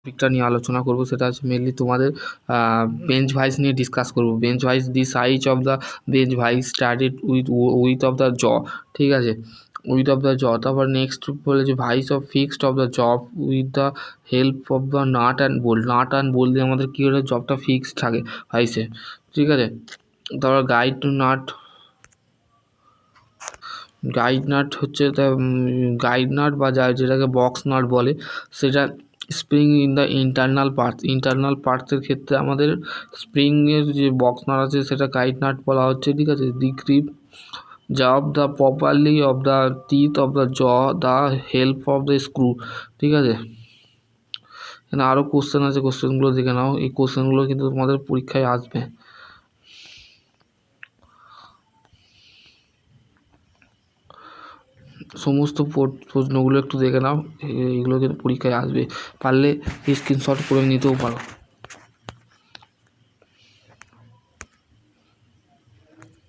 টপিকটা নিয়ে আলোচনা করব, সেটা হচ্ছে মেনলি তোমাদের বেঞ্চ ভাইস নিয়ে ডিসকাস করব। Bench vice, the size of the bench vice started with of the জ, ঠিক আছে, উইথ অফ দ্য জ। তারপর নেক্সট বলেছে vice of fixed of the job with the help of the nut and bolt. Nut and bolt দিয়ে আমাদের কী হলে জবটা ফিক্সড থাকে ভাইসে, ঠিক আছে। তারপর গাইড নাট হচ্ছে গাইড নাট বা যেটাকে বক্স নাট বলে, সেটা স্প্রিং ইন দ্য ইন্টারনাল পার্টসের ক্ষেত্রে আমাদের স্প্রিংয়ের যে বক্স নাট আছে সেটা গাইড নাট বলা হচ্ছে, ঠিক আছে। The grip job the properly of the teeth of the jaw the help of the screw, ঠিক আছে। এখানে আরও কোশ্চেন আছে, কোশ্চেনগুলো দেখে নাও। এই কোশ্চেনগুলো কিন্তু তোমাদের পরীক্ষায় আসবে, সমস্ত প্রশ্নগুলো একটু দেখে নাও, এইগুলো কিন্তু পরীক্ষায় আসবে, পারলে স্ক্রিনশট করে নিতেও পারো।